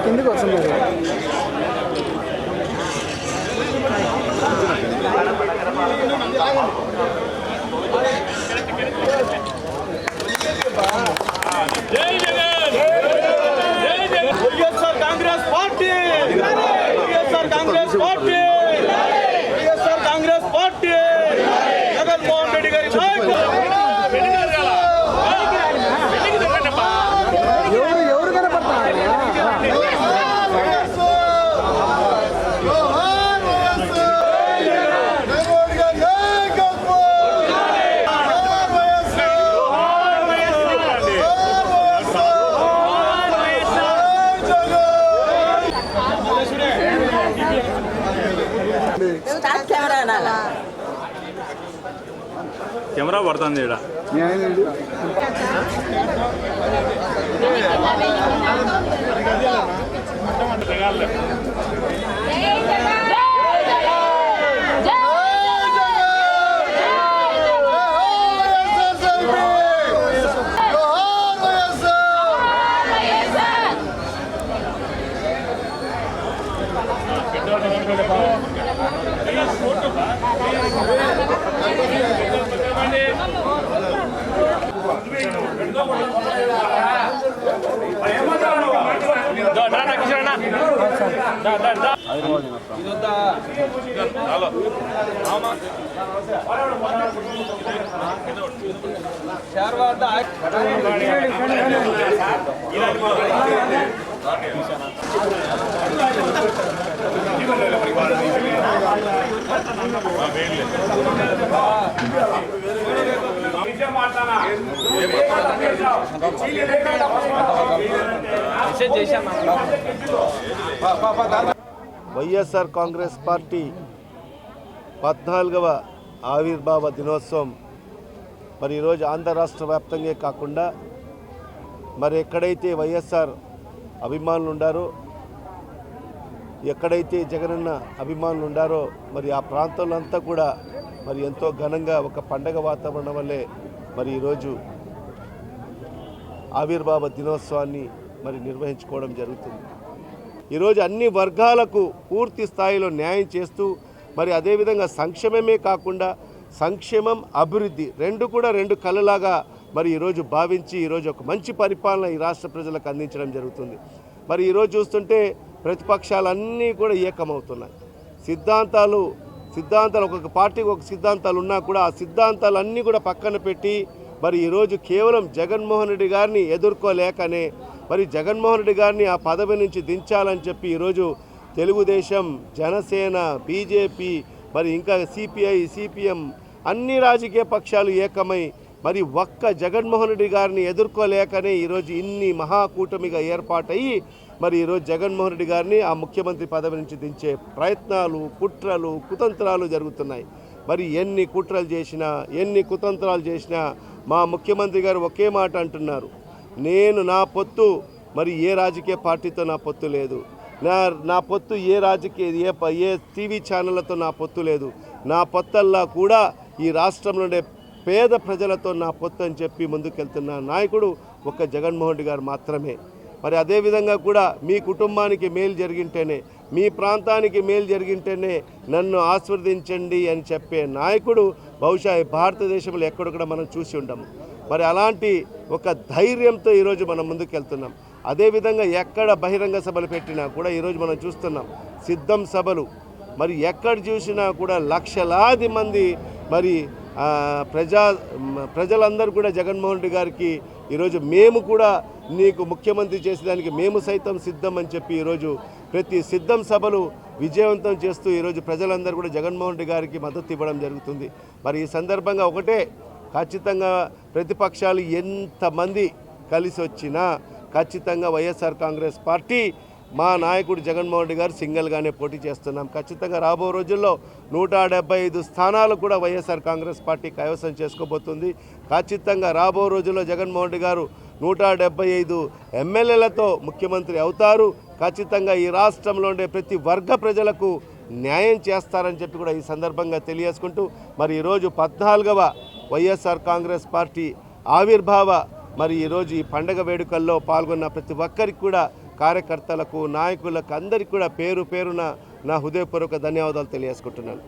కిందికి వస్తుంది జై Jagan YSR Congress party YSR Congress party YSR Congress party Jaganmohan Reddy గారి ఎవరు కనపడతారు కెమెరా పడుతుంది ఇక్కడ వైఎస్ఆర్ కాంగ్రెస్ పార్టీ 14వ ఆవిర్భావ దినోత్సవం మరి ఈరోజు ఆంధ్ర రాష్ట్ర వ్యాప్తంగా కాకుండా మరి ఎక్కడైతే వైఎస్ఆర్ అభిమానులు ఉండారో ఎక్కడైతే జగనన్న అభిమానులు ఉండారో మరి ఆ ప్రాంతంలో అంతా కూడా మరి ఎంతో ఘనంగా ఒక పండగ వాతావరణం వల్లే మరి ఈరోజు ఆవిర్భావ దినోత్సవాన్ని మరి నిర్వహించుకోవడం జరుగుతుంది. ఈరోజు అన్ని వర్గాలకు పూర్తి స్థాయిలో న్యాయం చేస్తూ మరి అదేవిధంగా సంక్షేమమే కాకుండా సంక్షేమం అభివృద్ధి రెండు కళ్ళలాగా మరి ఈరోజు భావించి ఈరోజు ఒక మంచి పరిపాలన ఈ రాష్ట్ర ప్రజలకు అందించడం జరుగుతుంది. మరి ఈరోజు చూస్తుంటే ప్రతిపక్షాలన్నీ కూడా ఏకమవుతున్నాయి. సిద్ధాంతాలు ఒక్కొక్క పార్టీకి ఒక సిద్ధాంతాలు ఉన్నా కూడా ఆ సిద్ధాంతాలన్నీ కూడా పక్కన పెట్టి మరి ఈరోజు కేవలం జగన్మోహన్ రెడ్డి గారిని ఎదుర్కోలేకనే మరి జగన్మోహన్ రెడ్డి గారిని ఆ పదవి నుంచి దించాలని చెప్పి ఈరోజు తెలుగుదేశం, జనసేన, బీజేపీ మరి ఇంకా సిపిఐ, సిపిఎం అన్ని రాజకీయ పక్షాలు ఏకమై మరి ఒక్క జగన్మోహన్ రెడ్డి గారిని ఎదుర్కోలేకనే ఈరోజు ఇన్ని మహాకూటమిగా ఏర్పాటయ్యి మరి ఈరోజు జగన్మోహన్ రెడ్డి గారిని ఆ ముఖ్యమంత్రి పదవి నుంచి దించే ప్రయత్నాలు, కుట్రలు, కుతంత్రాలు జరుగుతున్నాయి. మరి ఎన్ని కుట్రలు చేసినా ఎన్ని కుతంత్రాలు చేసినా మా ముఖ్యమంత్రి గారు ఒకే మాట అంటున్నారు, నేను నా పొత్తు మరి ఏ రాజకీయ పార్టీతో నా పొత్తు లేదు, నా పొత్తు ఏ టీవీ ఛానళ్లతో నా పొత్తు లేదు, నా పొత్తల్లా కూడా ఈ రాష్ట్రంలో ఉండే పేద ప్రజలతో నా పొత్తు అని చెప్పి ముందుకెళ్తున్న నాయకుడు ఒక్క జగన్మోహన్ రెడ్డి గారు మాత్రమే. మరి అదేవిధంగా కూడా మీ కుటుంబానికి మేలు జరిగింటేనే, మీ ప్రాంతానికి మేలు జరిగింటేనే నన్ను ఆశీర్వదించండి అని చెప్పే నాయకుడు బహుశా భారతదేశంలో ఎక్కడొక్కడ మనం చూసి ఉండము. మరి అలాంటి ఒక ధైర్యంతో ఈరోజు మనం ముందుకెళ్తున్నాం. అదేవిధంగా ఎక్కడ బహిరంగ సభలు పెట్టినా కూడా ఈరోజు మనం చూస్తున్నాం సిద్ధం సభలు. మరి ఎక్కడ చూసినా కూడా లక్షలాది మంది మరి ప్రజలందరూ కూడా జగన్మోహన్ రెడ్డి గారికి ఈరోజు మేము కూడా నీకు ముఖ్యమంత్రి చేసేదానికి మేము సైతం సిద్ధం అని చెప్పి ఈరోజు ప్రతి సిద్ధం సభలు విజయవంతం చేస్తూ ఈరోజు ప్రజలందరూ కూడా జగన్మోహన్ రెడ్డి గారికి మద్దతు ఇవ్వడం జరుగుతుంది. మరి ఈ సందర్భంగా ఒకటే, ఖచ్చితంగా ప్రతిపక్షాలు ఎంతమంది కలిసి వచ్చినా ఖచ్చితంగా వైఎస్ఆర్ కాంగ్రెస్ పార్టీ మా నాయకుడు జగన్మోహన్ రెడ్డి గారు సింగిల్గానే పోటీ చేస్తున్నాం. ఖచ్చితంగా రాబో రోజుల్లో 175 స్థానాలు కూడా వైఎస్ఆర్ కాంగ్రెస్ పార్టీ కైవసం చేసుకోబోతుంది. ఖచ్చితంగా రాబో రోజుల్లో జగన్మోహన్ రెడ్డి గారు 175 ఎమ్మెల్యేలతో ముఖ్యమంత్రి అవుతారు. ఖచ్చితంగా ఈ రాష్ట్రంలో ఉండే ప్రతి వర్గ ప్రజలకు న్యాయం చేస్తారని చెప్పి కూడా ఈ సందర్భంగా తెలియజేసుకుంటూ మరి ఈరోజు 14వ వైఎస్ఆర్ కాంగ్రెస్ పార్టీ ఆవిర్భావ మరి ఈరోజు ఈ పండగ వేడుకల్లో పాల్గొన్న ప్రతి ఒక్కరికి కూడా కార్యకర్తలకు నాయకులకు అందరికీ కూడా పేరు పేరున నా హృదయపూర్వక ధన్యవాదాలు తెలియజేసుకుంటున్నాను.